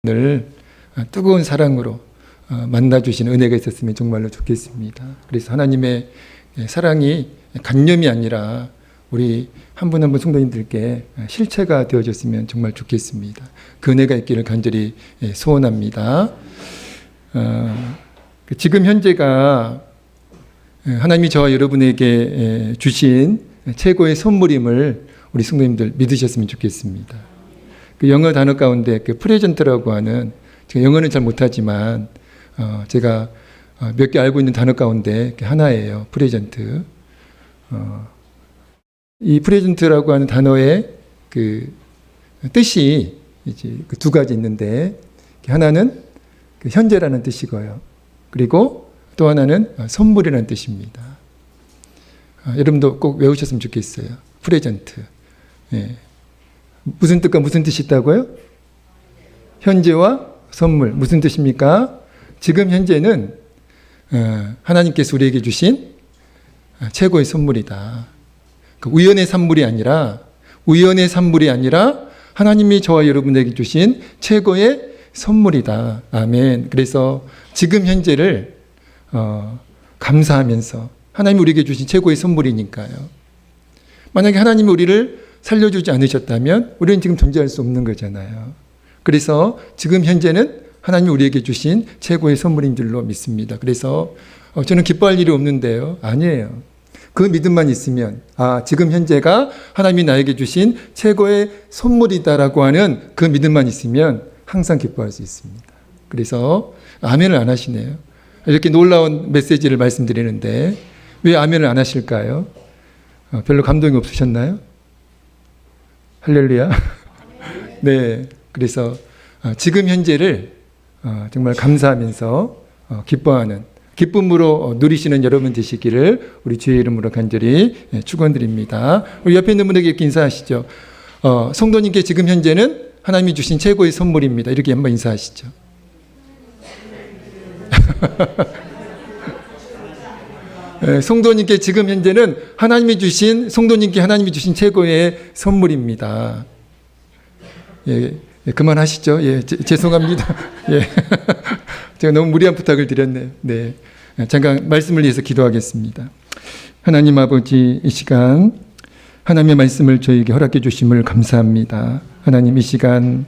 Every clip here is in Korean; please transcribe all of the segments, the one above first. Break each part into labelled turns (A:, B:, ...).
A: 늘 뜨거운 사랑으로 만나주시는 은혜가 있었으면 정말로 좋겠습니다. 그래서 하나님의 사랑이 간념이 아니라 우리 한 분 한 분 성도님들께 실체가 되어졌으면 정말 좋겠습니다. 그 은혜가 있기를 간절히 소원합니다. 지금 현재가 하나님이 저와 여러분에게 주신 최고의 선물임을 우리 성도님들 믿으셨으면 좋겠습니다. 그 영어 단어 가운데 그 프레젠트라고 하는, 제가 영어는 잘 못하지만 제가 몇 개 알고 있는 단어 가운데 하나예요. 프레젠트. 이 프레젠트라고 하는 단어의 그 뜻이 이제 그 두 가지 있는데, 하나는 그 현재라는 뜻이고요. 그리고 또 하나는 선물이라는 뜻입니다. 여러분도 꼭 외우셨으면 좋겠어요. 프레젠트. 예. 무슨 뜻과 무슨 뜻이 있다고요? 현재와 선물. 무슨 뜻입니까? 지금 현재는 하나님께서 우리에게 주신 최고의 선물이다. 우연의 산물이 아니라 하나님이 저와 여러분에게 주신 최고의 선물이다. 아멘. 그래서 지금 현재를 감사하면서, 하나님이 우리에게 주신 최고의 선물이니까요. 만약에 하나님이 우리를 살려주지 않으셨다면 우리는 지금 존재할 수 없는 거잖아요. 그래서 지금 현재는 하나님이 우리에게 주신 최고의 선물인 줄로 믿습니다. 그래서 저는 기뻐할 일이 없는데요. 아니에요. 그 믿음만 있으면, 지금 현재가 하나님이 나에게 주신 최고의 선물이다라고 하는 그 믿음만 있으면 항상 기뻐할 수 있습니다. 그래서 아멘을 안 하시네요. 이렇게 놀라운 메시지를 말씀드리는데 왜 아멘을 안 하실까요? 별로 감동이 없으셨나요? 할렐루야. 네. 그래서 지금 현재를 정말 감사하면서 기뻐하는, 기쁨으로 누리시는 여러분 되시기를 우리 주의 이름으로 간절히 축원드립니다. 우리 옆에 있는 분에게 이렇게 인사하시죠. 성도님께 지금 현재는 하나님이 주신 최고의 선물입니다. 이렇게 한번 인사하시죠. 성도님께 지금 현재는 성도님께 하나님이 주신 최고의 선물입니다. 예, 그만하시죠. 예, 죄송합니다. 예. 제가 너무 무리한 부탁을 드렸네요. 네. 잠깐 말씀을 위해서 기도하겠습니다. 하나님 아버지, 이 시간 하나님의 말씀을 저에게 허락해 주심을 감사합니다. 하나님, 이 시간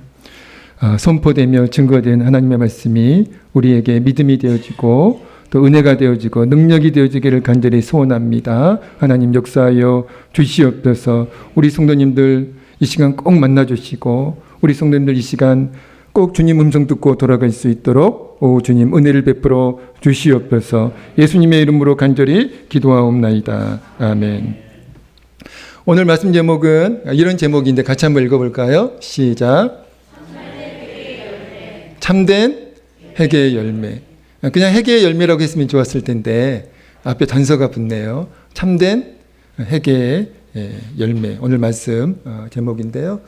A: 선포되며 증거된 하나님의 말씀이 우리에게 믿음이 되어지고 또 은혜가 되어지고 능력이 되어지기를 간절히 소원합니다. 하나님 역사하여 주시옵소서. 우리 성도님들 이 시간 꼭 만나주시고 우리 성도님들 이 시간 꼭 주님 음성 듣고 돌아갈 수 있도록 주님 은혜를 베풀어 주시옵소서. 예수님의 이름으로 간절히 기도하옵나이다. 아멘. 오늘 말씀 제목은 이런 제목인데 같이 한번 읽어볼까요? 시작. 참된 회개의 열매. 그냥 회개의 열매라고 했으면 좋았을 텐데 앞에 단서가 붙네요. 참된 회개의 열매. 오늘 말씀 제목인데요.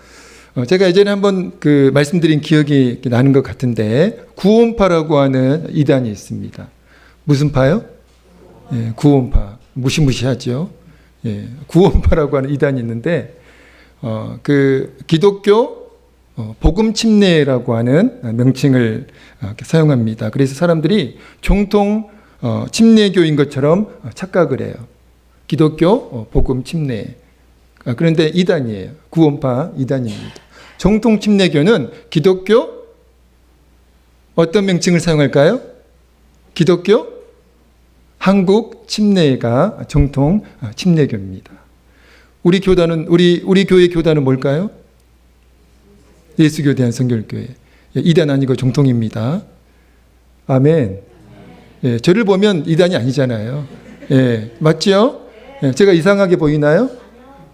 A: 제가 예전에 한번 말씀드린 기억이 나는 것 같은데, 구원파라고 하는 이단이 있습니다. 무슨 파요? 예, 구원파. 무시무시하죠. 예, 구원파라고 하는 이단이 있는데, 기독교 복음 침례라고 하는 명칭을 사용합니다. 그래서 사람들이 정통 침례교인 것처럼 착각을 해요. 기독교 복음 침례. 그런데 이단이에요. 구원파 이단입니다. 정통 침례교는 기독교 어떤 명칭을 사용할까요? 기독교 한국 침례가 정통 침례교입니다. 우리 교회 교단은 뭘까요? 예수교 대한성결교회. 이단 아니고 정통입니다. 아멘. 예, 저를 보면 이단이 아니잖아요. 예, 맞죠? 예, 제가 이상하게 보이나요?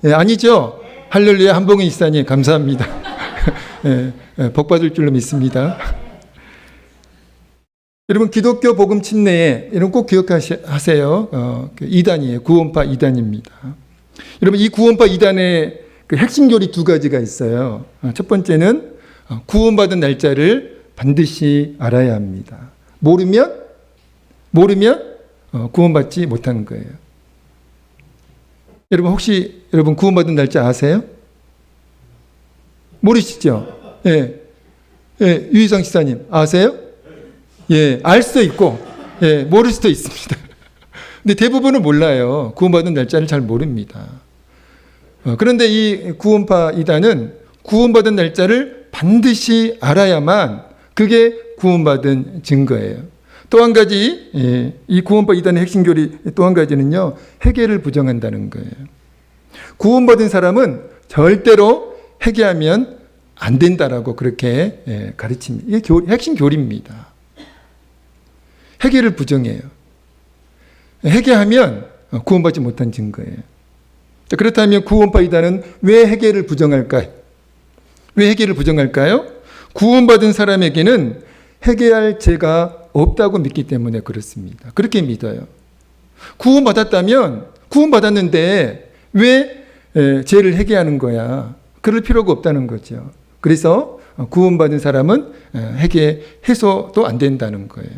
A: 예, 아니죠? 할렐루야, 한봉희 이사님 감사합니다. 예, 복 받을 줄로 믿습니다. 여러분, 기독교 복음 침례에 여러분 꼭 기억하세요. 이단이에요. 구원파 이단입니다. 여러분, 이 구원파 이단의 핵심 교리 두 가지가 있어요. 첫 번째는 구원받은 날짜를 반드시 알아야 합니다. 모르면 구원받지 못하는 거예요. 여러분, 혹시 구원받은 날짜 아세요? 모르시죠? 예. 예, 유희성 집사님 아세요? 예, 알 수도 있고, 예, 모를 수도 있습니다. 근데 대부분은 몰라요. 구원받은 날짜를 잘 모릅니다. 그런데 이 구원파 이단은 구원받은 날짜를 반드시 알아야만 그게 구원받은 증거예요. 또 한 가지, 예, 이 구원파 이단의 핵심 교리 또 한 가지는요, 회개를 부정한다는 거예요. 구원받은 사람은 절대로 회개하면 안 된다라고 그렇게, 예, 가르칩니다. 이게 핵심 교리입니다. 회개를 부정해요. 회개하면 구원받지 못한 증거예요. 그렇다면 구원파 이단은 왜 회개를 부정할까요? 왜 회개를 부정할까요? 구원받은 사람에게는 회개할 죄가 없다고 믿기 때문에 그렇습니다. 그렇게 믿어요. 구원받았다면 구원받았는데 왜 죄를 회개하는 거야? 그럴 필요가 없다는 거죠. 그래서 구원받은 사람은 회개 해소도 안 된다는 거예요.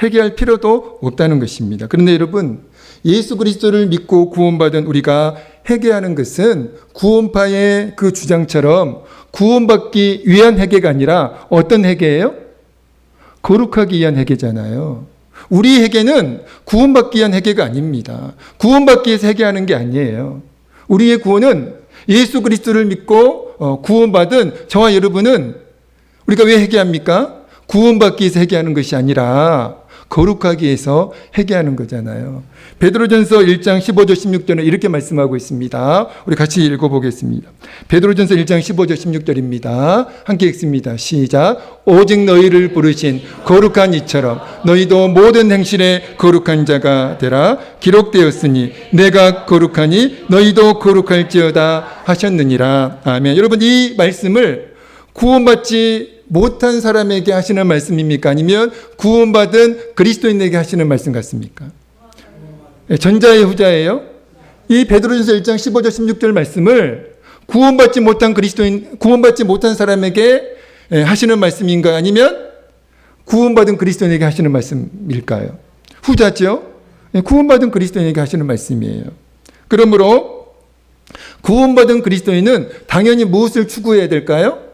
A: 회개할 필요도 없다는 것입니다. 그런데 여러분, 예수 그리스도를 믿고 구원받은 우리가 회개하는 것은 구원파의 그 주장처럼 구원받기 위한 회개가 아니라 어떤 회개예요? 거룩하기 위한 회개잖아요. 우리 회개는 구원받기 위한 회개가 아닙니다. 구원받기 위해서 회개하는 게 아니에요. 우리의 구원은 예수 그리스도를 믿고 구원받은 저와 여러분은 우리가 왜 회개합니까? 구원받기 위해서 회개하는 것이 아니라 거룩하기 위해서 회개하는 거잖아요. 베드로전서 1장 15절 16절은 이렇게 말씀하고 있습니다. 우리 같이 읽어보겠습니다. 베드로전서 1장 15절 16절입니다. 함께 읽습니다. 시작. 오직 너희를 부르신 거룩한 이처럼 너희도 모든 행실에 거룩한 자가 되라. 기록되었으니 내가 거룩하니 너희도 거룩할지어다 하셨느니라. 아멘. 여러분, 이 말씀을 구원받지 못한 사람에게 하시는 말씀입니까? 아니면 구원받은 그리스도인에게 하시는 말씀 같습니까? 전자의 후자예요. 이 베드로전서 1장 15절 16절 말씀을 구원받지 못한 그리스도인, 구원받지 못한 사람에게 하시는 말씀인가? 아니면 구원받은 그리스도인에게 하시는 말씀일까요? 후자죠. 구원받은 그리스도인에게 하시는 말씀이에요. 그러므로 구원받은 그리스도인은 당연히 무엇을 추구해야 될까요?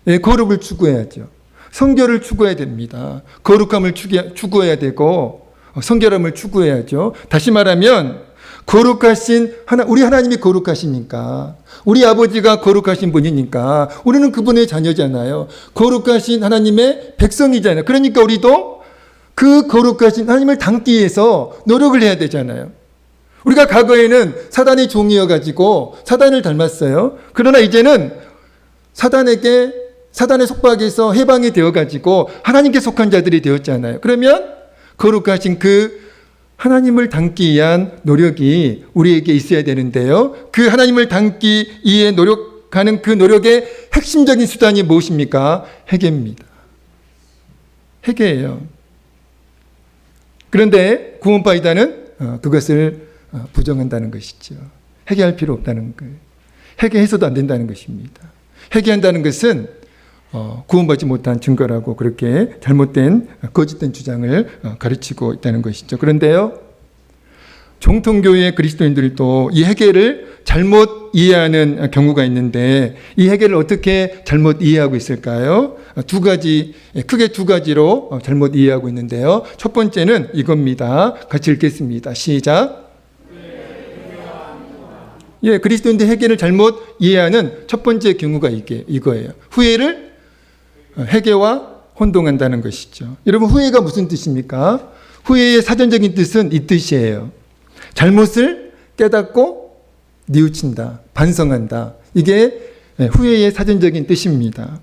A: 예, 거룩을 추구해야죠. 성결을 추구해야 됩니다. 거룩함을 추구해야 되고 성결함을 추구해야죠. 다시 말하면 거룩하신 우리 하나님이 거룩하시니까, 우리 아버지가 거룩하신 분이니까 우리는 그분의 자녀잖아요. 거룩하신 하나님의 백성이잖아요. 그러니까 우리도 그 거룩하신 하나님을 닮기 위해서 노력을 해야 되잖아요. 우리가 과거에는 사단의 종이어가지고 사단을 닮았어요. 그러나 이제는 사단의 속박에서 해방이 되어가지고 하나님께 속한 자들이 되었잖아요. 그러면 거룩하신 그 하나님을 닮기 위한 노력이 우리에게 있어야 되는데요. 그 하나님을 닮기 위해 노력하는 그 노력의 핵심적인 수단이 무엇입니까? 회개입니다. 회개예요. 그런데 구원파 이단은 그것을 부정한다는 것이죠. 회개할 필요 없다는 거예요. 회개해서도 안 된다는 것입니다. 회개한다는 것은 구원받지 못한 증거라고 그렇게 잘못된 거짓된 주장을 가르치고 있다는 것이죠. 그런데요, 정통교회 그리스도인들도 이 회개를 잘못 이해하는 경우가 있는데 이 회개를 어떻게 잘못 이해하고 있을까요? 크게 두 가지로 잘못 이해하고 있는데요. 첫 번째는 이겁니다. 같이 읽겠습니다. 시작. 예, 그리스도인들 회개를 잘못 이해하는 첫 번째 경우가 이거예요. 후회를 회개와 혼동한다는 것이죠. 여러분, 후회가 무슨 뜻입니까? 후회의 사전적인 뜻은 이 뜻이에요. 잘못을 깨닫고 뉘우친다, 반성한다. 이게 후회의 사전적인 뜻입니다.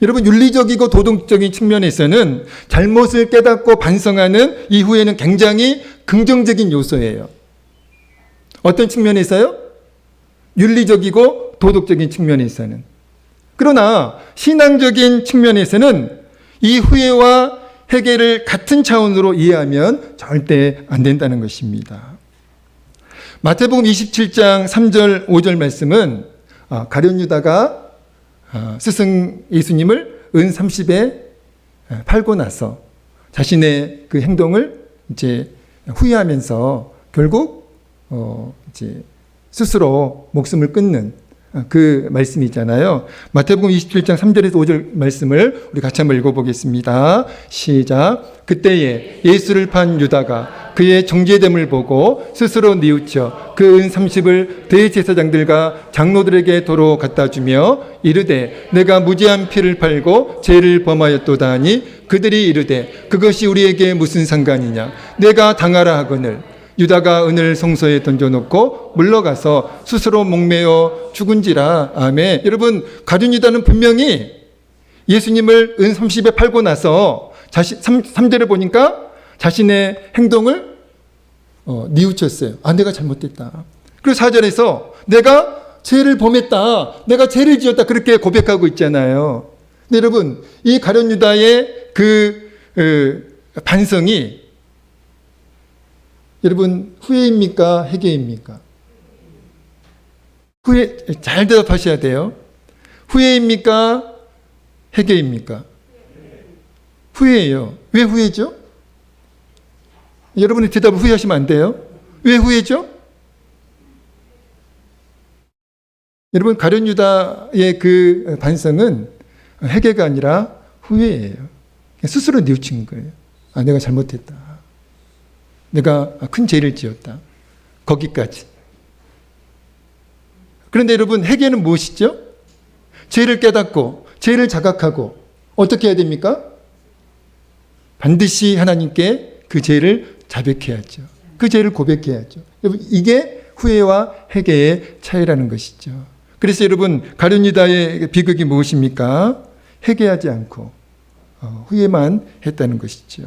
A: 여러분, 윤리적이고 도덕적인 측면에서는 잘못을 깨닫고 반성하는 이 후회는 굉장히 긍정적인 요소예요. 어떤 측면에서요? 윤리적이고 도덕적인 측면에서는. 그러나 신앙적인 측면에서는 이 후회와 회개를 같은 차원으로 이해하면 절대 안 된다는 것입니다. 마태복음 27장 3절 5절 말씀은 가룟 유다가 스승 예수님을 은 30에 팔고 나서 자신의 그 행동을 이제 후회하면서 결국 이제 스스로 목숨을 끊는 그 말씀이잖아요. 마태복음 27장 3절에서 5절 말씀을 우리 같이 한번 읽어보겠습니다. 시작. 그때에 예수를 판 유다가 그의 정죄됨을 보고 스스로 뉘우쳐 그 은 30을 대제사장들과 장로들에게 도로 갖다 주며 이르되 내가 무죄한 피를 팔고 죄를 범하였도다 하니 그들이 이르되 그것이 우리에게 무슨 상관이냐 내가 당하라 하거늘 유다가 은을 성소에 던져놓고 물러가서 스스로 목매어 죽은지라. 아멘. 여러분, 가룟 유다는 분명히 예수님을 은 30에 팔고 나서 3절에 보니까 자신의 행동을 뉘우쳤어요. 아, 내가 잘못됐다. 그리고 4절에서 내가 죄를 범했다. 내가 죄를 지었다. 그렇게 고백하고 있잖아요. 근데 여러분, 이 가룟 유다의 반성이 여러분 후회입니까? 회개입니까? 후회, 잘 대답하셔야 돼요. 후회입니까? 회개입니까? 후회예요. 왜 후회죠? 여러분이 대답을 후회하시면 안 돼요. 왜 후회죠? 여러분 가룟 유다의 그 반성은 회개가 아니라 후회예요. 스스로 뉘우친 거예요. 아, 내가 잘못했다. 내가 큰 죄를 지었다. 거기까지. 그런데 여러분 회개는 무엇이죠? 죄를 깨닫고 죄를 자각하고 어떻게 해야 됩니까? 반드시 하나님께 그 죄를 자백해야죠. 그 죄를 고백해야죠. 여러분 이게 후회와 회개의 차이라는 것이죠. 그래서 여러분 가룟 유다의 비극이 무엇입니까? 회개하지 않고 후회만 했다는 것이죠.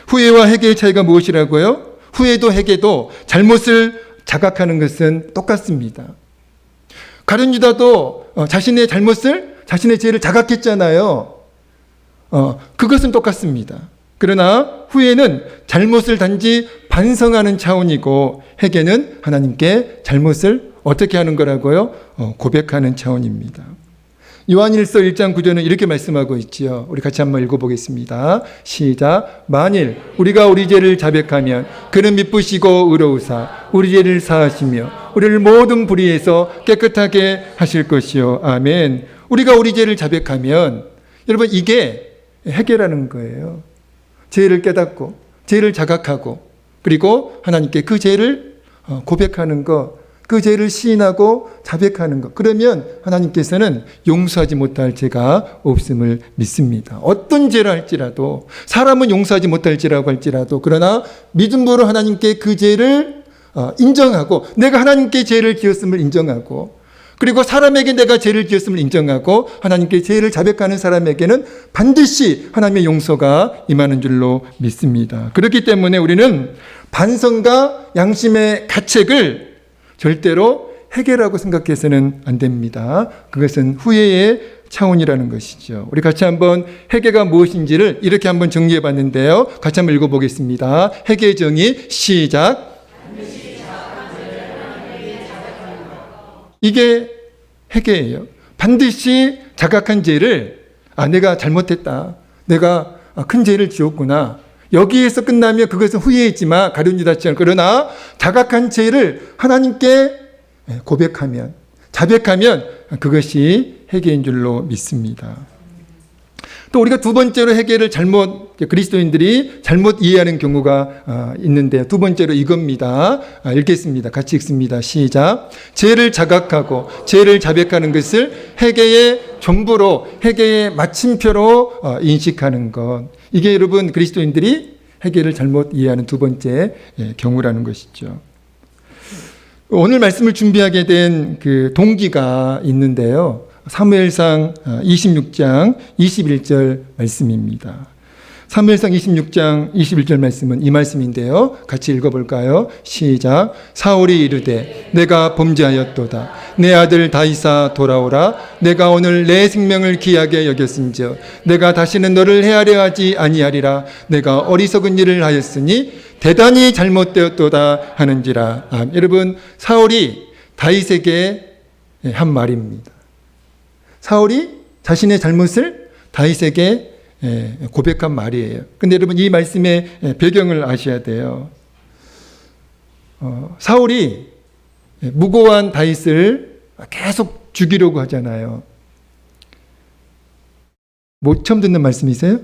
A: 후회와 회개의 차이가 무엇이라고요? 후회도 회개도 잘못을 자각하는 것은 똑같습니다. 가룟 유다도 자신의 잘못을, 자신의 죄를 자각했잖아요. 그것은 똑같습니다. 그러나 후회는 잘못을 단지 반성하는 차원이고 회개는 하나님께 잘못을 어떻게 하는 거라고요? 고백하는 차원입니다. 요한일서 1장 9절은 이렇게 말씀하고 있지요. 우리 같이 한번 읽어보겠습니다. 시작. 만일 우리가 우리 죄를 자백하면 그는 미쁘시고 의로우사 우리 죄를 사하시며 우리를 모든 불의에서 깨끗하게 하실 것이요. 아멘. 우리가 우리 죄를 자백하면 여러분 이게 회개라는 거예요. 죄를 깨닫고 죄를 자각하고 그리고 하나님께 그 죄를 고백하는 것, 그 죄를 시인하고 자백하는 것. 그러면 하나님께서는 용서하지 못할 죄가 없음을 믿습니다. 어떤 죄를 할지라도 사람은 용서하지 못할지라고 할지라도 그러나 믿음으로 하나님께 그 죄를 인정하고 내가 하나님께 죄를 지었음을 인정하고 그리고 사람에게 내가 죄를 지었음을 인정하고 하나님께 죄를 자백하는 사람에게는 반드시 하나님의 용서가 임하는 줄로 믿습니다. 그렇기 때문에 우리는 반성과 양심의 가책을 절대로 회개라고 생각해서는 안 됩니다. 그것은 후회의 차원이라는 것이죠. 우리 같이 한번 회개가 무엇인지를 이렇게 한번 정리해 봤는데요. 같이 한번 읽어보겠습니다. 회개의 정의 시작. 이게 회개예요. 반드시 자각한 죄를 내가 잘못했다. 내가 큰 죄를 지었구나. 여기에서 끝나면 그것은 후회이지만 가룟 유다처럼 그러나 자각한 죄를 하나님께 고백하면 자백하면 그것이 회개인 줄로 믿습니다. 또 우리가 두 번째로 회개를 그리스도인들이 잘못 이해하는 경우가 있는데 두 번째로 이겁니다. 읽겠습니다. 같이 읽습니다. 시작. 죄를 자각하고 죄를 자백하는 것을 회개의 전부로 회개의 마침표로 인식하는 것. 이게 여러분 그리스도인들이 회개를 잘못 이해하는 두 번째 경우라는 것이죠. 오늘 말씀을 준비하게 된 그 동기가 있는데요. 사무엘상 26장 21절 말씀입니다. 사무엘상 26장 21절 말씀은 이 말씀인데요. 같이 읽어볼까요? 시작. 사울이 이르되 내가 범죄하였도다. 내 아들 다윗아 돌아오라. 내가 오늘 내 생명을 귀하게 여겼은즉 내가 다시는 너를 해하려 하지 아니하리라. 내가 어리석은 일을 하였으니 대단히 잘못되었도다 하는지라. 여러분 사울이 다윗에게 한 말입니다. 사울이 자신의 잘못을 다윗에게 고백한 말이에요. 그런데 여러분 이 말씀의 배경을 아셔야 돼요. 사울이 무고한 다윗을 계속 죽이려고 하잖아요. 뭐 처음 듣는 말씀이세요?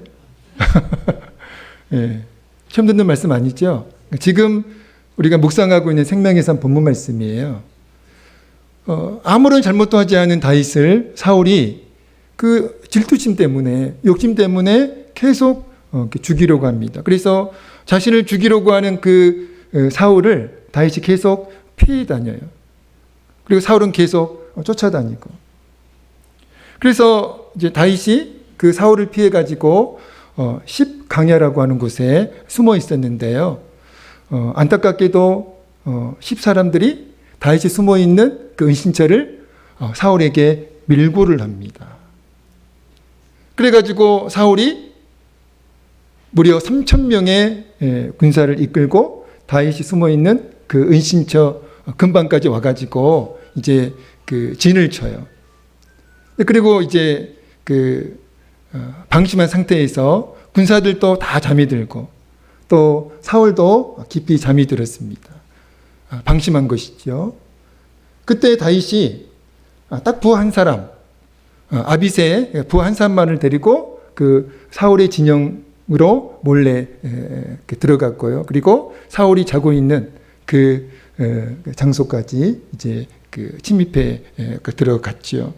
A: 예, 처음 듣는 말씀 아니죠? 지금 우리가 묵상하고 있는 생명의 산 본문 말씀이에요. 아무런 잘못도 하지 않은 다윗을 사울이 그 질투심 때문에, 욕심 때문에 계속 죽이려고 합니다. 그래서 자신을 죽이려고 하는 그 사울을 다윗이 계속 피해 다녀요. 그리고 사울은 계속 쫓아다니고. 그래서 이제 다윗이 그 사울을 피해 가지고 10강야라고 하는 곳에 숨어 있었는데요. 안타깝게도 10사람들이 다윗이 숨어 있는 그 은신처를 사울에게 밀고를 합니다. 그래가지고 사울이 무려 3,000명의 군사를 이끌고 다윗이 숨어 있는 그 은신처 근방까지 와가지고 이제 그 진을 쳐요. 그리고 이제 그 방심한 상태에서 군사들도 다 잠이 들고 또 사울도 깊이 잠이 들었습니다. 방심한 것이죠. 그때 다윗이 딱 부하 한 사람, 아비새 부하 한 사람만을 데리고 그 사울의 진영으로 몰래 들어갔고요. 그리고 사울이 자고 있는 그 장소까지 이제 그 침입해 들어갔죠.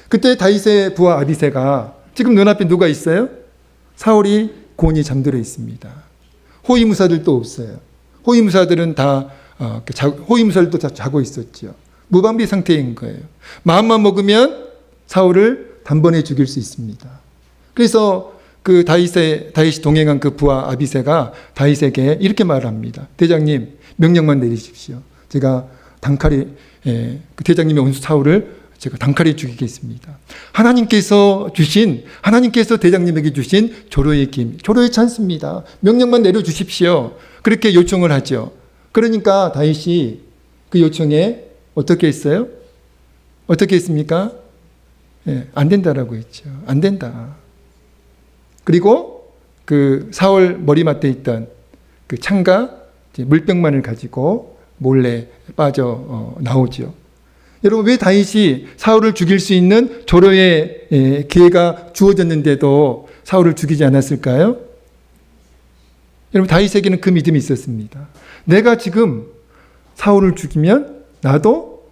A: 그때 다윗의 부하 아비새가 지금 눈앞에 누가 있어요? 사울이 곤히 잠들어 있습니다. 호위무사들도 없어요. 호위무사들은 다 호위무사들도 다 자고 있었죠. 무방비 상태인 거예요. 마음만 먹으면 사울을 단번에 죽일 수 있습니다. 그래서 그 다윗이 동행한 그 부하 아비새가 다윗에게 이렇게 말합니다. 대장님, 명령만 내리십시오. 제가 그 대장님의 원수 사울을 제가 단칼에 죽이겠습니다. 하나님께서 대장님에게 주신 조로의 김, 조로의 찬스입니다. 명령만 내려주십시오. 그렇게 요청을 하죠. 그러니까 다윗이 그 요청에 어떻게 했어요? 어떻게 했습니까? 안 된다라고 했죠. 안 된다. 그리고 그 사울 머리맡에 있던 그 창과 물병만을 가지고 몰래 빠져 나오죠. 여러분, 왜 다윗이 사울을 죽일 수 있는 조로의 기회가 주어졌는데도 사울을 죽이지 않았을까요? 여러분, 다윗에게는 그 믿음이 있었습니다. 내가 지금 사울을 죽이면 나도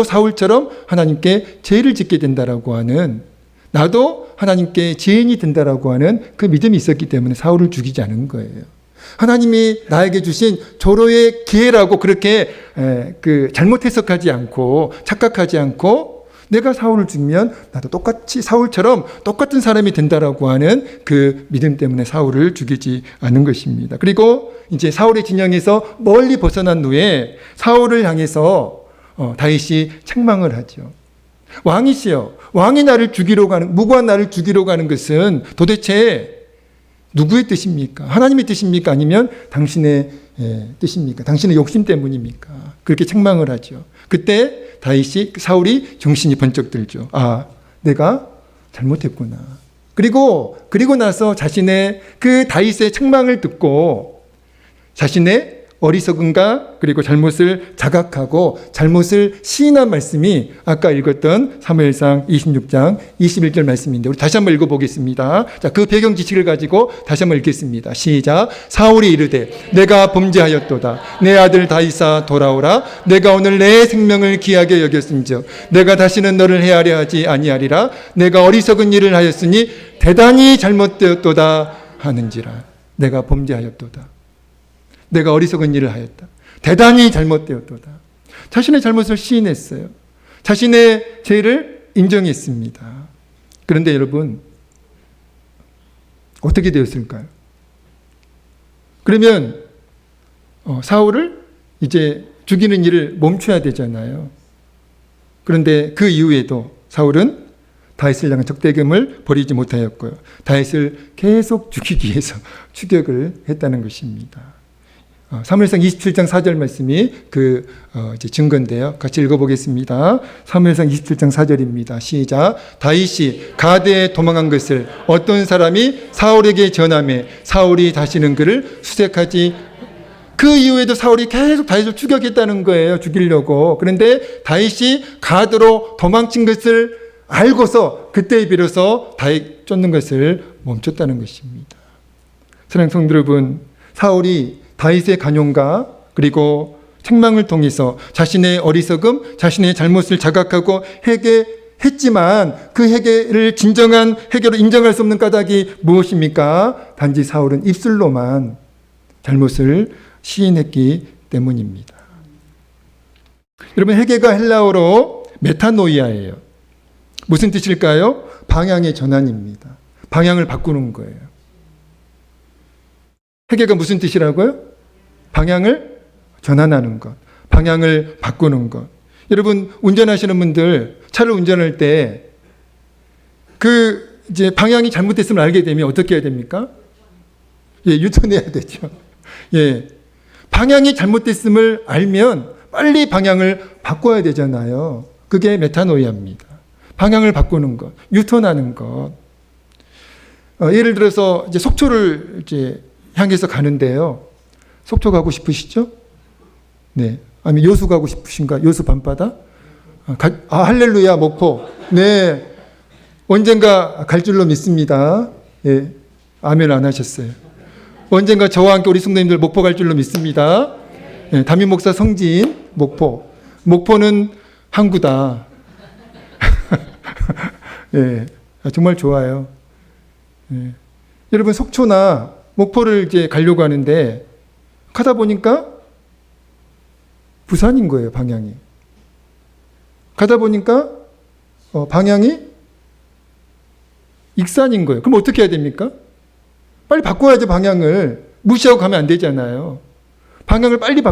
A: 사울처럼 하나님께 죄를 짓게 된다라고 하는, 나도 하나님께 죄인이 된다라고 하는 그 믿음이 있었기 때문에 사울을 죽이지 않은 거예요. 하나님이 나에게 주신 조로의 기회라고 그렇게 잘못 해석하지 않고 착각하지 않고 내가 사울을 죽이면 나도 똑같이 사울처럼 똑같은 사람이 된다라고 하는 그 믿음 때문에 사울을 죽이지 않은 것입니다. 그리고 이제 사울의 진영에서 멀리 벗어난 후에 사울을 향해서 다윗이 책망을 하죠. 왕이시여, 왕이 나를 죽이러 가는, 무고한 나를 죽이러 가는 것은 도대체 누구의 뜻입니까? 하나님의 뜻입니까? 아니면 당신의 뜻입니까? 당신의 욕심 때문입니까? 그렇게 책망을 하죠. 그때 사울이 정신이 번쩍 들죠. 아, 내가 잘못했구나. 그리고 나서 자신의 그 다윗의 책망을 듣고 자신의 어리석음과 그리고 잘못을 자각하고 잘못을 시인한 말씀이 아까 읽었던 사무엘상 26장 21절 말씀인데 우리 다시 한번 읽어보겠습니다. 자, 그 배경 지식을 가지고 다시 한번 읽겠습니다. 시작. 사울이 이르되 내가 범죄하였도다. 내 아들 다윗아 돌아오라. 내가 오늘 내 생명을 귀하게 여겼은즉 내가 다시는 너를 해하려 하지 아니하리라. 내가 어리석은 일을 하였으니 대단히 잘못되었도다 하는지라. 내가 범죄하였도다. 내가 어리석은 일을 하였다. 대단히 잘못되었도다. 자신의 잘못을 시인했어요. 자신의 죄를 인정했습니다. 그런데 여러분, 어떻게 되었을까요? 그러면 사울을 이제 죽이는 일을 멈춰야 되잖아요. 그런데 그 이후에도 사울은 다윗을 향한 적대감을 버리지 못하였고요. 다윗을 계속 죽이기 위해서 추격을 했다는 것입니다. 사무엘상 27장 4절 말씀이 이제 증거인데요. 같이 읽어보겠습니다. 사무엘상 27장 4절입니다. 시작. 다윗이 가드에 도망한 것을 어떤 사람이 사울에게 전하매 사울이 다시는 그를 수색하지 그 이후에도 사울이 계속 다윗을 추격했다는 거예요. 죽이려고. 그런데 다윗이 가드로 도망친 것을 알고서 그때에 비로소 다윗 쫓는 것을 멈췄다는 것입니다. 사랑하는 성도 여러분, 사울이 다윗의 간용과 그리고 책망을 통해서 자신의 어리석음, 자신의 잘못을 자각하고 회개했지만 그 회개를 진정한 회개로 인정할 수 없는 까닭이 무엇입니까? 단지 사울은 입술로만 잘못을 시인했기 때문입니다. 여러분, 회개가 헬라어로 메타노이아예요. 무슨 뜻일까요? 방향의 전환입니다. 방향을 바꾸는 거예요. 회개가 무슨 뜻이라고요? 방향을 전환하는 것, 방향을 바꾸는 것. 여러분, 운전하시는 분들 차를 운전할 때 이제 방향이 잘못됐음을 알게 되면 어떻게 해야 됩니까? 예, 유턴해야 되죠. 예. 방향이 잘못됐음을 알면 빨리 방향을 바꿔야 되잖아요. 그게 메타노이아입니다. 방향을 바꾸는 것, 유턴하는 것. 예를 들어서 이제 속초를 이제 향해서 가는데요. 속초 가고 싶으시죠? 네. 아니면 여수 가고 싶으신가? 여수 밤바다? 할렐루야, 목포. 네. 언젠가 갈 줄로 믿습니다. 예. 아멘 안 하셨어요. 언젠가 저와 함께 우리 성도님들 목포 갈 줄로 믿습니다. 예. 담임 목사 성진, 목포. 목포는 항구다. 예. 정말 좋아요. 예. 여러분, 속초나 목포를 이제 가려고 하는데 가다 보니까 부산인 거예요, 방향이. 가다 보니까 방향이 익산인 거예요. 그럼 어떻게 해야 됩니까? 빨리 바꿔야죠, 방향을. 무시하고 가면 안 되잖아요. 방향을 빨리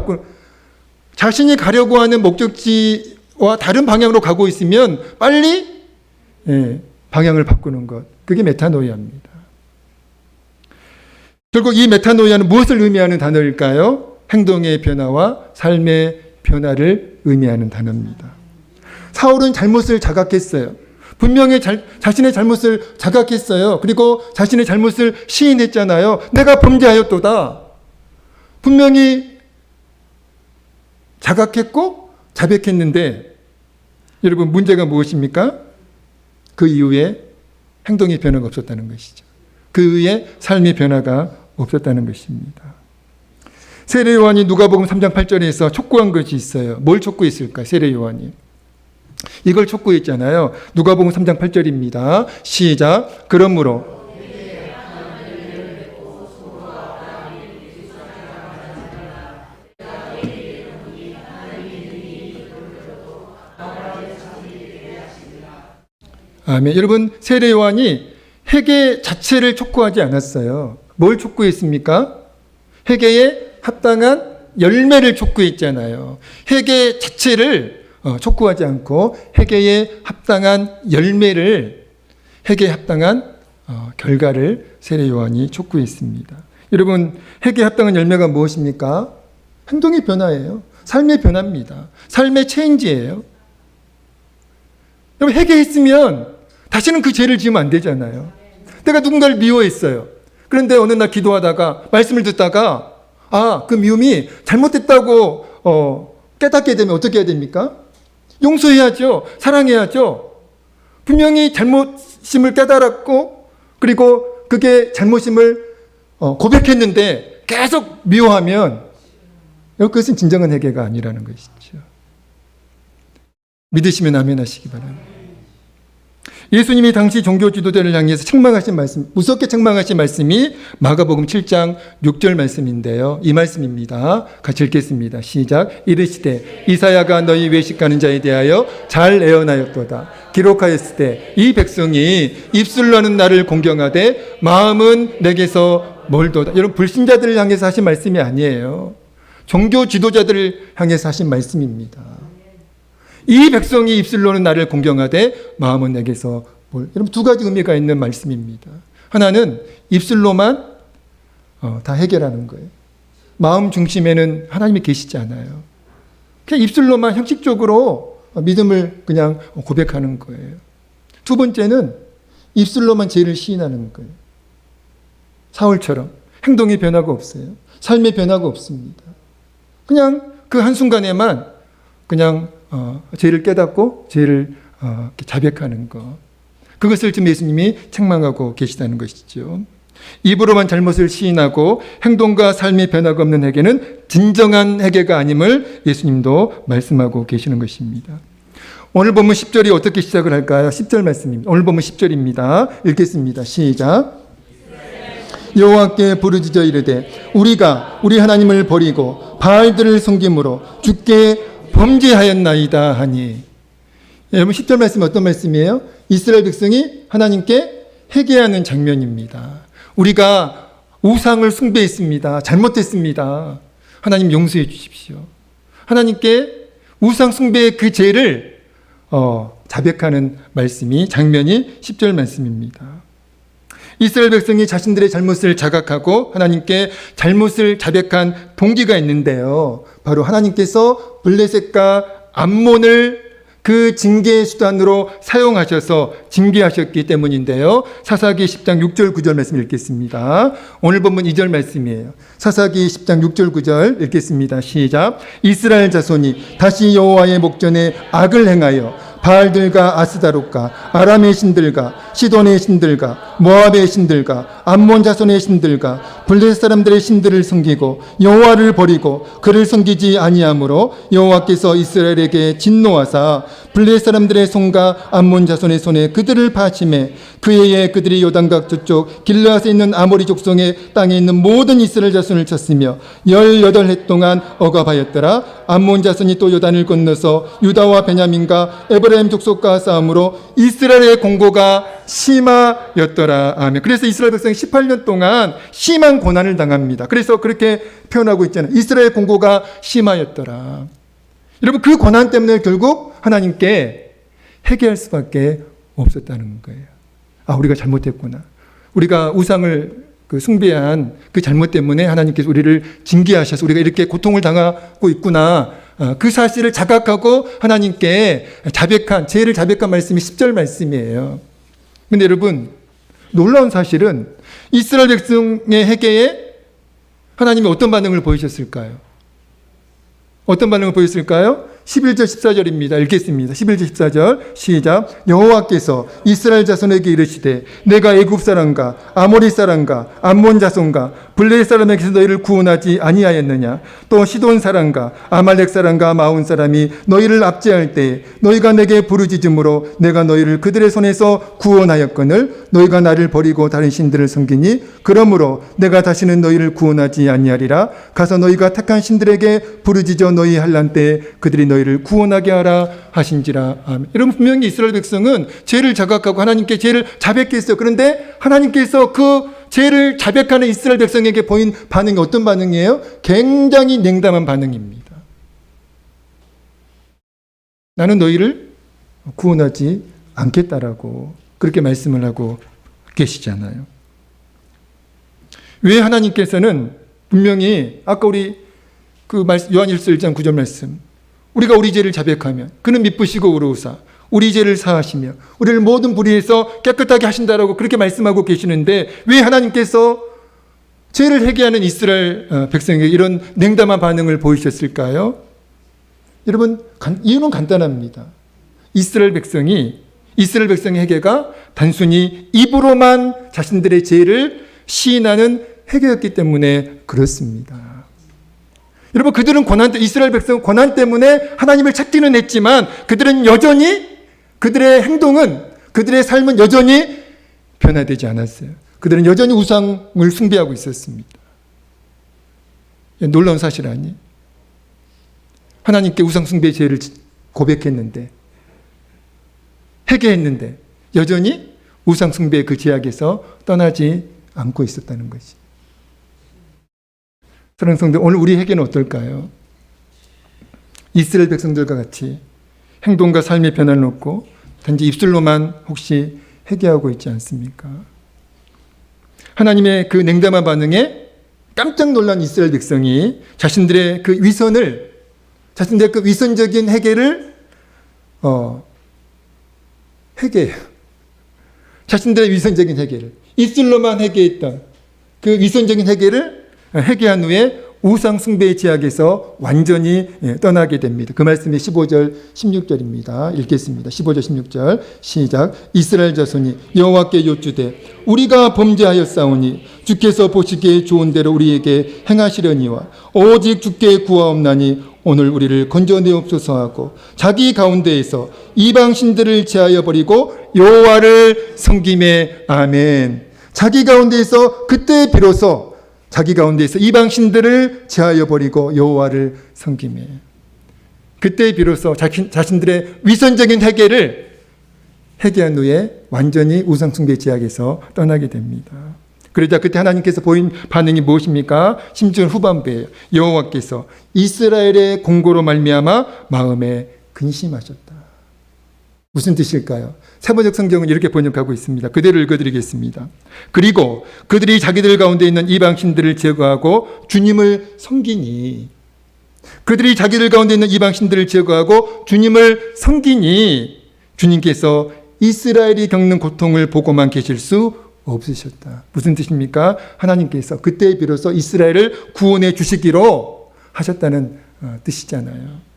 A: 자신이 가려고 하는 목적지와 다른 방향으로 가고 있으면 빨리 방향을 바꾸는 것. 그게 메타노이아입니다. 결국 이 메타노이아는 무엇을 의미하는 단어일까요? 행동의 변화와 삶의 변화를 의미하는 단어입니다. 사울은 잘못을 자각했어요. 분명히 자신의 잘못을 자각했어요. 그리고 자신의 잘못을 시인했잖아요. 내가 범죄하였도다. 분명히 자각했고 자백했는데 여러분, 문제가 무엇입니까? 그 이후에 행동의 변화가 없었다는 것이죠. 그 이후에 삶의 변화가 없었다는 것입니다. 세례 요한이 누가복음 3장 8절에서 촉구한 것이 있어요. 뭘 촉구했을까? 세례 요한이 이걸 촉구했잖아요. 누가복음 3장 8절입니다. 시작. 그러므로 아멘. 여러분, 세례 요한이 회개 자체를 촉구하지 않았어요. 뭘 촉구했습니까? 회개에 합당한 열매를 촉구했잖아요. 회개 자체를 촉구하지 않고 회개에 합당한 열매를, 회개에 합당한 결과를 세례 요한이 촉구했습니다. 여러분, 회개에 합당한 열매가 무엇입니까? 행동의 변화예요. 삶의 변화입니다. 삶의 체인지예요. 여러분, 회개했으면 다시는 그 죄를 지으면 안 되잖아요. 내가 누군가를 미워했어요. 그런데 어느 날 기도하다가 말씀을 듣다가 그 미움이 잘못됐다고 깨닫게 되면 어떻게 해야 됩니까? 용서해야죠. 사랑해야죠. 분명히 잘못심을 깨달았고 그리고 그게 잘못심을 고백했는데 계속 미워하면 그것은 진정한 회개가 아니라는 것이죠. 믿으시면 아멘 하시기 바랍니다. 예수님이 당시 종교 지도자를 향해서 책망하신 말씀, 무섭게 책망하신 말씀이 마가복음 7장 6절 말씀인데요. 이 말씀입니다. 같이 읽겠습니다. 시작. 이르시되 이사야가 너희 외식하는 자에 대하여 잘 예언하였도다. 기록하였을 때 이 백성이 입술로는 나를 공경하되 마음은 내게서 멀도다. 여러분, 불신자들을 향해서 하신 말씀이 아니에요. 종교 지도자들을 향해서 하신 말씀입니다. 이 백성이 입술로는 나를 공경하되 마음은 내게서 여러분, 두 가지 의미가 있는 말씀입니다. 하나는 입술로만 다 해결하는 거예요. 마음 중심에는 하나님이 계시지 않아요. 그냥 입술로만 형식적으로 믿음을 그냥 고백하는 거예요. 두 번째는 입술로만 죄를 시인하는 거예요. 사울처럼 행동의 변화가 없어요. 삶의 변화가 없습니다. 그냥 그 한순간에만 그냥 죄를 깨닫고 죄를 자백하는 것. 그것을 지금 예수님이 책망하고 계시다는 것이죠. 입으로만 잘못을 시인하고 행동과 삶의 변화가 없는 회개는 진정한 회개가 아님을 예수님도 말씀하고 계시는 것입니다. 오늘 본문 10절이 어떻게 시작을 할까요? 10절 말씀입니다. 오늘 본문 10절입니다. 읽겠습니다. 시작. 여호와께 부르짖어 이르되 우리가 우리 하나님을 버리고 바알들을 섬김으로 주께 범죄하였나이다 하니. 여러분 10절 말씀이 어떤 말씀이에요? 이스라엘 백성이 하나님께 회개하는 장면입니다. 우리가 우상을 숭배했습니다. 잘못했습니다. 하나님 용서해 주십시오. 하나님께 우상 숭배의 그 죄를 자백하는 말씀이 장면이 10절 말씀입니다. 이스라엘 백성이 자신들의 잘못을 자각하고 하나님께 잘못을 자백한 동기가 있는데요. 바로 하나님께서 블레셋과 암몬을 그 징계의 수단으로 사용하셔서 징계하셨기 때문인데요. 사사기 10장 6절 9절 말씀 읽겠습니다. 오늘 본문 2절 말씀이에요. 사사기 10장 6절 9절 읽겠습니다. 시작. 이스라엘 자손이 다시 여호와의 목전에 악을 행하여 바알들과 아스다롯과 아람의 신들과 시돈의 신들과 모압의 신들과 암몬 자손의 신들과 블레셋 사람들의 신들을 섬기고 여호와를 버리고 그를 섬기지 아니하므로 여호와께서 이스라엘에게 진노하사 블레셋 사람들의 손과 암몬 자손의 손에 그들을 파심해 그 해에 그들이 요단강 저쪽 길르앗에 있는 아모리 족속의 땅에 있는 모든 이스라엘 자손을 쳤으며 18해 동안 억압하였더라. 암몬 자손이 또 요단을 건너서 유다와 베냐민과 에브라임 족속과 싸움으로 이스라엘의 공고가 심하였더라. 아멘. 그래서 이스라엘 백성이 18년 동안 심한 고난을 당합니다. 그래서 그렇게 표현하고 있잖아요. 이스라엘 공고가 심하였더라. 여러분 그 고난 때문에 결국 하나님께 회개할 수밖에 없었다는 거예요. 아, 우리가 잘못했구나. 우리가 우상을 숭배한 그 잘못 때문에 하나님께서 우리를 징계하셔서 우리가 이렇게 고통을 당하고 있구나. 그 사실을 자각하고 하나님께 죄를 자백한 말씀이 10절 말씀이에요. 근데 여러분, 놀라운 사실은 이스라엘 백성의 회개에 하나님이 어떤 반응을 보이셨을까요? 어떤 반응을 보였을까요? 11절 14절입니다. 읽겠습니다. 11절 14절 시작. 여호와께서 이스라엘 자손에게 이르시되 내가 애굽 사람과 아모리 사람과 암몬 자손과 블레셋 사람에게서 너희를 구원하지 아니하였느냐. 또 시돈 사람과 아말렉 사람과 마온 사람이 너희를 압제할 때에 너희가 내게 부르짖음으로 내가 너희를 그들의 손에서 구원하였거늘 너희가 나를 버리고 다른 신들을 섬기니 그러므로 내가 다시는 너희를 구원하지 아니하리라. 가서 너희가 택한 신들에게 부르짖어 너희 환난 때에 그들이 너희를 구원하게 하라 하신지라. 아멘. 여러분 분명히 이스라엘 백성은 죄를 자각하고 하나님께 죄를 자백했어요. 그런데 하나님께서 그 죄를 자백하는 이스라엘 백성에게 보인 반응이 어떤 반응이에요? 굉장히 냉담한 반응입니다. 나는 너희를 구원하지 않겠다라고 그렇게 말씀을 하고 계시잖아요. 왜 하나님께서는 분명히 아까 우리 그 말씀 요한일서 1장 9절 말씀 우리가 우리 죄를 자백하면 그는 미쁘시고 의로우사 우리 죄를 사하시며 우리를 모든 불의에서 깨끗하게 하신다라고 그렇게 말씀하고 계시는데 왜 하나님께서 죄를 회개하는 이스라엘 백성에게 이런 냉담한 반응을 보이셨을까요? 여러분 이유는 간단합니다. 이스라엘 백성의 회개가 단순히 입으로만 자신들의 죄를 시인하는 회개였기 때문에 그렇습니다. 여러분 그들은 이스라엘 백성은 고난 때문에 하나님을 찾기는 했지만 그들은 여전히 그들의 행동은 그들의 삶은 여전히 변화되지 않았어요. 그들은 여전히 우상을 숭배하고 있었습니다. 놀라운 사실 아니에요? 하나님께 우상 숭배의 죄를 고백했는데 회개했는데 여전히 우상 숭배의 그 죄악에서 떠나지 않고 있었다는 것이. 사랑하는 성도, 오늘 우리 회개는 어떨까요? 이스라엘 백성들과 같이 행동과 삶의 변화를 놓고 단지 입술로만 혹시 회개하고 있지 않습니까? 하나님의 그 냉담한 반응에 깜짝 놀란 이스라엘 백성이 자신들의 그 위선적인 회개를 회개해요. 자신들의 위선적인 회개를 입술로만 회개했던 그 위선적인 회개를 회개한 후에 우상 숭배의 제약에서 완전히 떠나게 됩니다. 그 말씀이 15절 16절입니다. 읽겠습니다. 15절 16절 시작. 이스라엘 자손이 여호와께 여쭈되 우리가 범죄하였사오니 주께서 보시기에 좋은 대로 우리에게 행하시려니와 오직 주께 구하옵나니 오늘 우리를 건져내옵소서 하고 자기 가운데에서 이방 신들을 제하여 버리고 여호와를 섬기매. 아멘. 자기 가운데에서 그때 비로소 자기 가운데에서 이방 신들을 제하여 버리고 여호와를 섬기매. 그때 비로소 자신들의 위선적인 회개한 후에 완전히 우상 숭배 제약에서 떠나게 됩니다. 그러자 그때 하나님께서 보인 반응이 무엇입니까? 16절 후반부에 여호와께서 이스라엘의 공고로 말미암아 마음에 근심하셨다. 무슨 뜻일까요? 세번역 성경은 이렇게 번역하고 있습니다. 그대로 읽어드리겠습니다. 그리고 그들이 자기들 가운데 있는 이방신들을 제거하고 주님을 섬기니, 그들이 자기들 가운데 있는 이방신들을 제거하고 주님을 섬기니 주님께서 이스라엘이 겪는 고통을 보고만 계실 수 없으셨다. 무슨 뜻입니까? 하나님께서 그때 비로소 이스라엘을 구원해 주시기로 하셨다는 뜻이잖아요.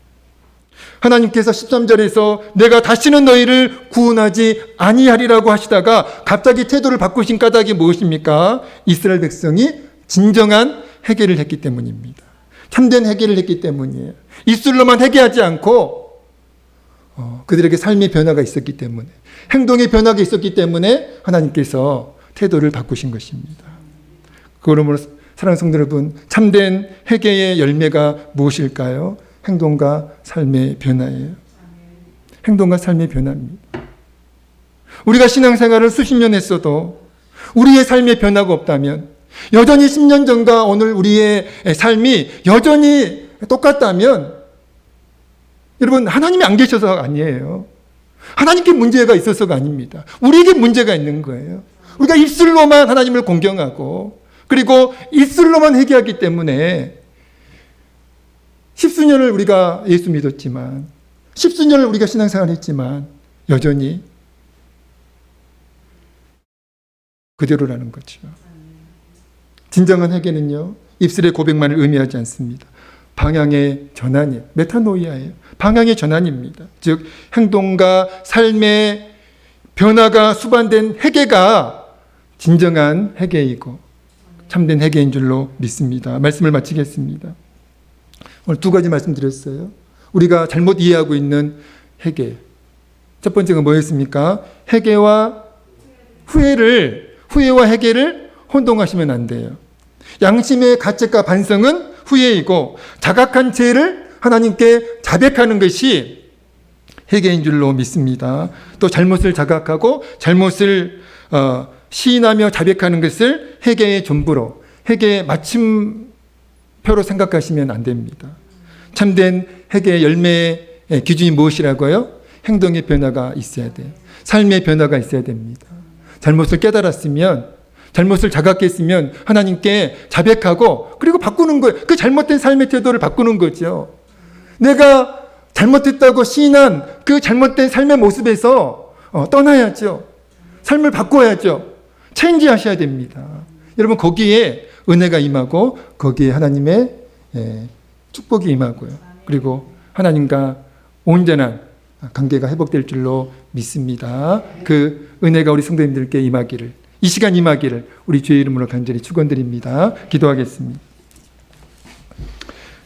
A: 하나님께서 13절에서 내가 다시는 너희를 구원하지 아니하리라고 하시다가 갑자기 태도를 바꾸신 까닭이 무엇입니까? 이스라엘 백성이 진정한 회개를 했기 때문입니다. 참된 회개를 했기 때문이에요. 입술로만 회개하지 않고 그들에게 삶의 변화가 있었기 때문에, 행동의 변화가 있었기 때문에 하나님께서 태도를 바꾸신 것입니다. 그러므로 사랑하는 성도 여러분, 참된 회개의 열매가 무엇일까요? 행동과 삶의 변화예요. 행동과 삶의 변화입니다. 우리가 신앙생활을 수십 년 했어도 우리의 삶의 변화가 없다면, 여전히 10년 전과 오늘 우리의 삶이 여전히 똑같다면, 여러분, 하나님이 안 계셔서가 아니에요. 하나님께 문제가 있어서가 아닙니다. 우리에게 문제가 있는 거예요. 우리가 입술로만 하나님을 공경하고, 그리고 입술로만 회개하기 때문에 십수년을 우리가 예수 믿었지만, 십수년을 우리가 신앙생활을 했지만 여전히 그대로라는 거죠. 진정한 회개는요, 입술의 고백만을 의미하지 않습니다. 방향의 전환이에요. 메타노이아예요. 방향의 전환입니다. 즉 행동과 삶의 변화가 수반된 회개가 진정한 회개이고 참된 회개인 줄로 믿습니다. 말씀을 마치겠습니다. 오늘 두 가지 말씀드렸어요. 우리가 잘못 이해하고 있는 회개. 첫 번째가 뭐였습니까? 후회와 회개를 혼동하시면 안 돼요. 양심의 가책과 반성은 후회이고, 자각한 죄를 하나님께 자백하는 것이 회개인 줄로 믿습니다. 또 잘못을 자각하고 잘못을 시인하며 자백하는 것을 회개의 전부로, 회개의 마침표로 생각하시면 안 됩니다. 참된 회개의 열매의 기준이 무엇이라고요? 행동의 변화가 있어야 돼요. 삶의 변화가 있어야 됩니다. 잘못을 깨달았으면, 잘못을 자각했으면 하나님께 자백하고 그리고 바꾸는 거예요. 그 잘못된 삶의 태도를 바꾸는 거죠. 내가 잘못했다고 시인한 그 잘못된 삶의 모습에서 떠나야죠. 삶을 바꿔야죠. 체인지하셔야 됩니다. 여러분, 거기에 은혜가 임하고 거기에 하나님의 축복이 임하고요. 그리고 하나님과 온전한 관계가 회복될 줄로 믿습니다. 그 은혜가 우리 성도님들께 임하기를, 이 시간 임하기를 우리 주의 이름으로 간절히 축원드립니다. 기도하겠습니다.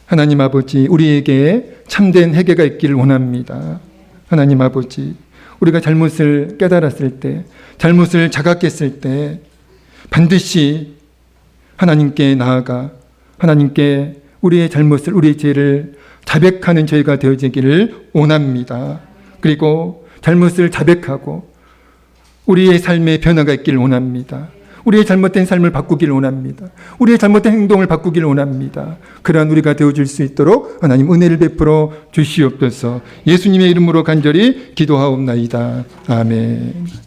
A: 하나님 아버지, 우리에게 참된 회개가 있기를 원합니다. 하나님 아버지, 우리가 잘못을 깨달았을 때, 잘못을 자각했을 때 반드시 하나님께 나아가 하나님께 우리의 잘못을, 우리의 죄를 자백하는 저희가 되어지기를 원합니다. 그리고 잘못을 자백하고 우리의 삶의 변화가 있기를 원합니다. 우리의 잘못된 삶을 바꾸기를 원합니다. 우리의 잘못된 행동을 바꾸기를 원합니다. 그러한 우리가 되어줄 수 있도록 하나님 은혜를 베풀어 주시옵소서. 예수님의 이름으로 간절히 기도하옵나이다. 아멘.